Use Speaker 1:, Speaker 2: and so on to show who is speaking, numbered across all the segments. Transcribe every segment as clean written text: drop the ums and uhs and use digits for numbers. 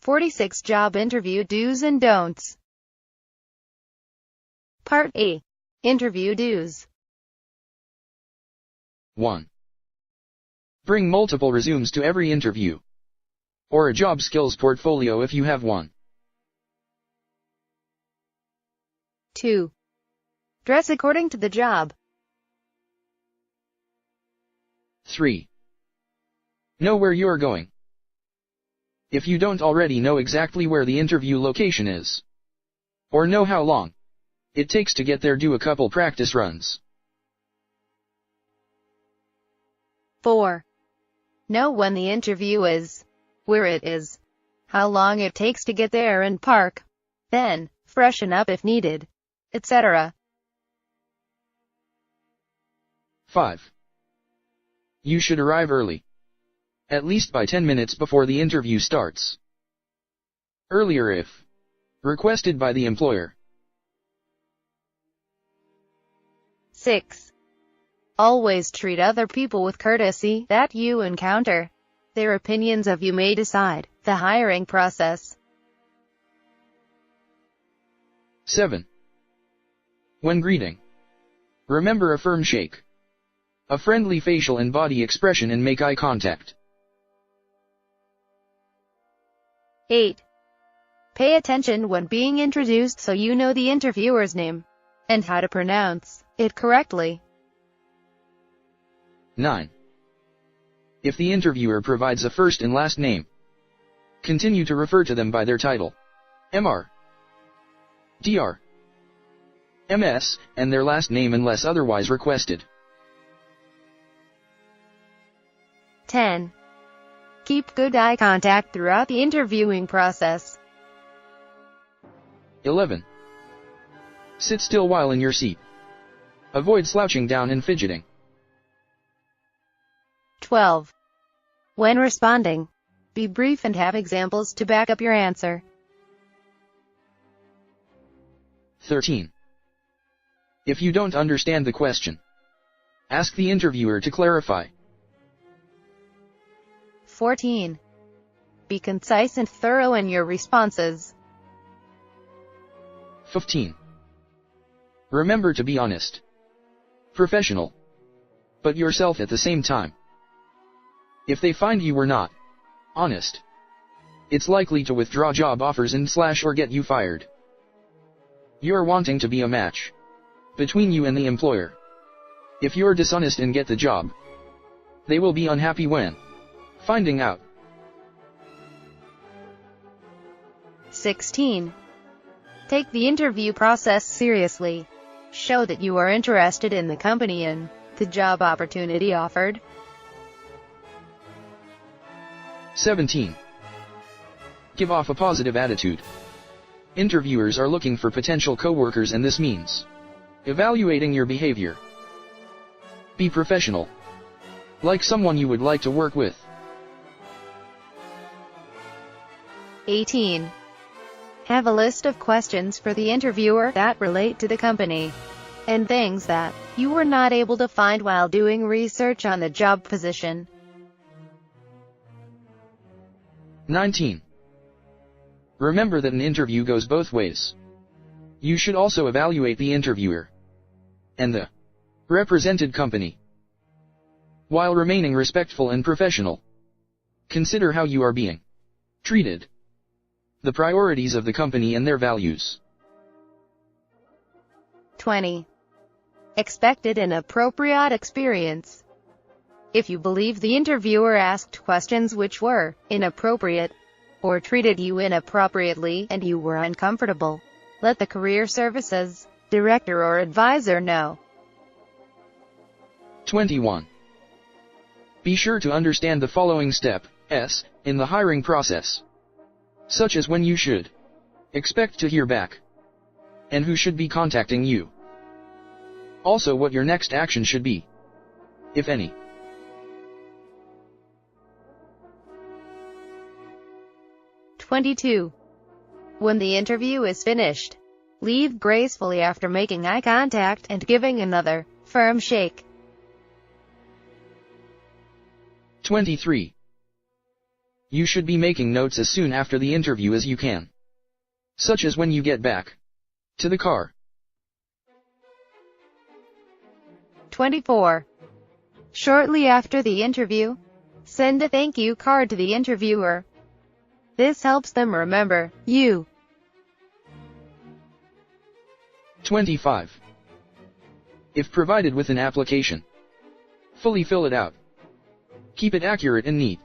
Speaker 1: 46 Job Interview Do's and Don'ts. Part A. Interview Do's.
Speaker 2: 1. Bring multiple resumes to every interview, or a job skills portfolio if you have one.
Speaker 1: 2. Dress according to the job.
Speaker 2: 3. Know where you are going. If you don't already know exactly where the interview location is, or know how long it takes to get there, do a couple practice runs.
Speaker 1: 4. Know when the interview is, where it is, how long it takes to get there and park. Then, freshen up if needed, etc.
Speaker 2: 5. You should arrive early, at least by 10 minutes before the interview starts. Earlier if requested by the employer.
Speaker 1: 6. Always treat other people with courtesy that you encounter. Their opinions of you may decide the hiring process.
Speaker 2: 7. When greeting, remember a firm shake, a friendly facial and body expression, and make eye contact.
Speaker 1: 8. Pay attention when being introduced so you know the interviewer's name and how to pronounce it correctly.
Speaker 2: 9. If the interviewer provides a first and last name, continue to refer to them by their title, Mr., Dr., Ms., and their last name unless otherwise requested.
Speaker 1: 10. Keep good eye contact throughout the interviewing process.
Speaker 2: 11. Sit still while in your seat. Avoid slouching down and fidgeting.
Speaker 1: 12. When responding, be brief and have examples to back up your answer.
Speaker 2: 13. If you don't understand the question, ask the interviewer to clarify.
Speaker 1: 14. Be concise and thorough in your responses.
Speaker 2: 15. Remember to be honest, professional, but yourself at the same time. If they find you were not honest, it's likely to withdraw job offers and or get you fired. You're wanting to be a match between you and the employer. If you're dishonest and get the job, they will be unhappy when finding out.
Speaker 1: 16. Take the interview process seriously. Show that you are interested in the company and the job opportunity offered.
Speaker 2: 17. Give off a positive attitude. Interviewers are looking for potential coworkers, and this means evaluating your behavior. Be professional, like someone you would like to work with.
Speaker 1: 18. Have a list of questions for the interviewer that relate to the company and things that you were not able to find while doing research on the job position.
Speaker 2: 19. Remember that an interview goes both ways. You should also evaluate the interviewer and the represented company. While remaining respectful and professional, consider how you are being treated, the priorities of the company and their values.
Speaker 1: 20. Expected and appropriate experience. If you believe the interviewer asked questions which were inappropriate, or treated you inappropriately and you were uncomfortable, let the career services director or advisor know.
Speaker 2: 21. Be sure to understand the following steps in the hiring process, such as when you should expect to hear back, and who should be contacting you. Also what your next action should be, if any.
Speaker 1: 22. When the interview is finished, leave gracefully after making eye contact and giving another firm shake.
Speaker 2: 23. You should be making notes as soon after the interview as you can, such as when you get back to the car.
Speaker 1: 24. Shortly after the interview, send a thank you card to the interviewer. This helps them remember you.
Speaker 2: 25. If provided with an application, fully fill it out. Keep it accurate and neat.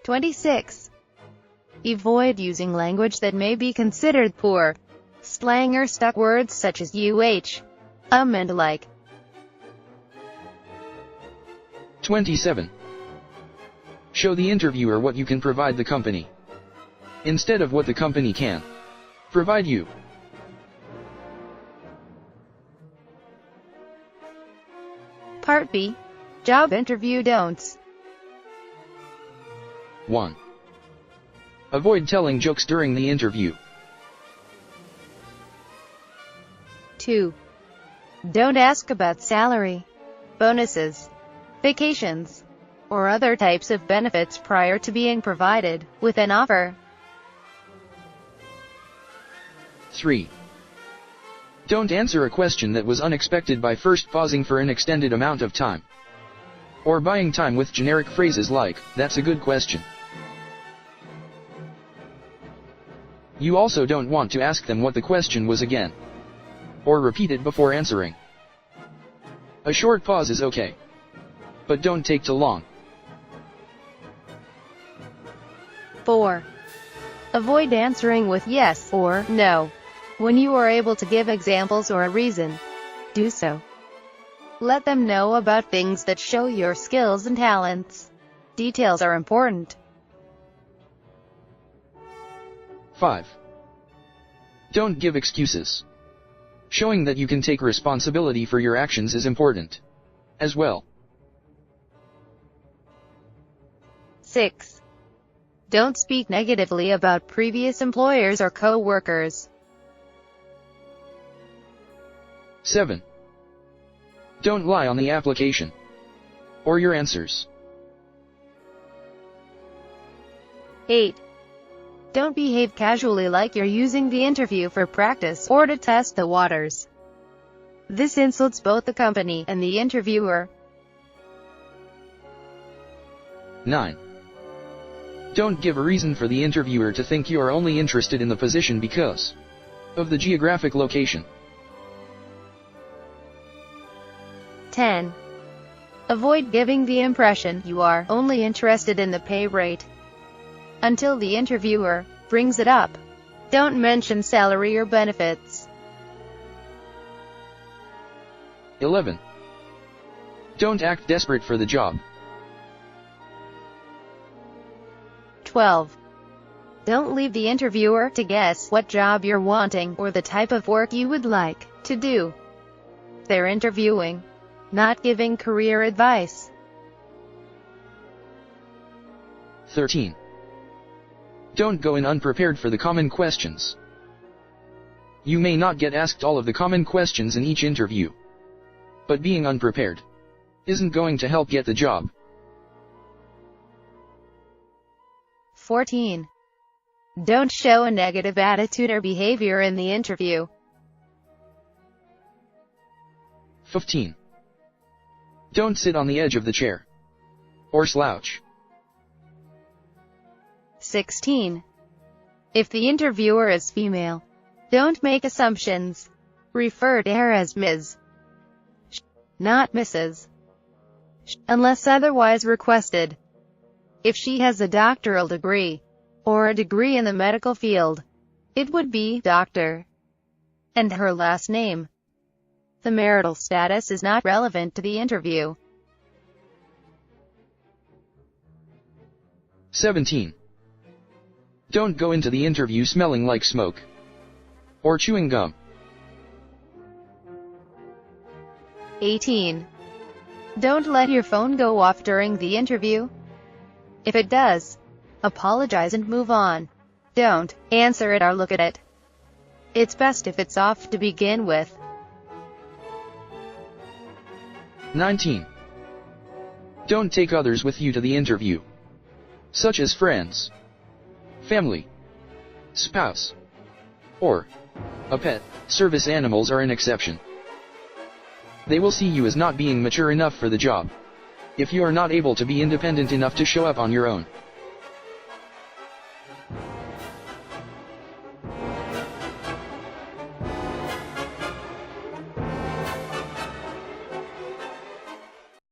Speaker 1: 26. Avoid using language that may be considered poor. Slang or stuck words such as and like.
Speaker 2: 27. Show the interviewer what you can provide the company, instead of what the company can provide you.
Speaker 1: Part B. Job interview don'ts.
Speaker 2: 1. Avoid telling jokes during the interview.
Speaker 1: 2. Don't ask about salary, bonuses, vacations, or other types of benefits prior to being provided with an offer.
Speaker 2: 3. Don't answer a question that was unexpected by first pausing for an extended amount of time, or buying time with generic phrases like, "That's a good question." You also don't want to ask them what the question was again, or repeat it before answering. A short pause is okay, but don't take too long.
Speaker 1: 4. Avoid answering with yes or no. When you are able to give examples or a reason, do so. Let them know about things that show your skills and talents. Details are important.
Speaker 2: 5. Don't give excuses. Showing that you can take responsibility for your actions is important as well.
Speaker 1: 6. Don't speak negatively about previous employers or co-workers.
Speaker 2: 7. Don't lie on the application or your answers.
Speaker 1: 8. Don't behave casually like you're using the interview for practice or to test the waters. This insults both the company and the interviewer.
Speaker 2: 9. Don't give a reason for the interviewer to think you are only interested in the position because of the geographic location.
Speaker 1: 10. Avoid giving the impression you are only interested in the pay rate until the interviewer brings it up. Don't mention salary or benefits.
Speaker 2: 11. Don't act desperate for the job.
Speaker 1: 12. Don't leave the interviewer to guess what job you're wanting or the type of work you would like to do. They're interviewing, not giving career advice.
Speaker 2: 13. Don't go in unprepared for the common questions. You may not get asked all of the common questions in each interview, but being unprepared isn't going to help get the job.
Speaker 1: 14. Don't show a negative attitude or behavior in the interview.
Speaker 2: 15. Don't sit on the edge of the chair or slouch.
Speaker 1: 16. If the interviewer is female, don't make assumptions. Refer to her as Ms., not Mrs., unless otherwise requested. If she has a doctoral degree, or a degree in the medical field, it would be Dr. and her last name. The marital status is not relevant to the interview.
Speaker 2: 17. Don't go into the interview smelling like smoke or chewing gum.
Speaker 1: 18. Don't let your phone go off during the interview. If it does, apologize and move on. Don't answer it or look at it. It's best if it's off to begin with.
Speaker 2: 19. Don't take others with you to the interview, such as friends, family, spouse, or a pet. Service animals are an exception. They will see you as not being mature enough for the job. If you are not able to be independent enough to show up on your own,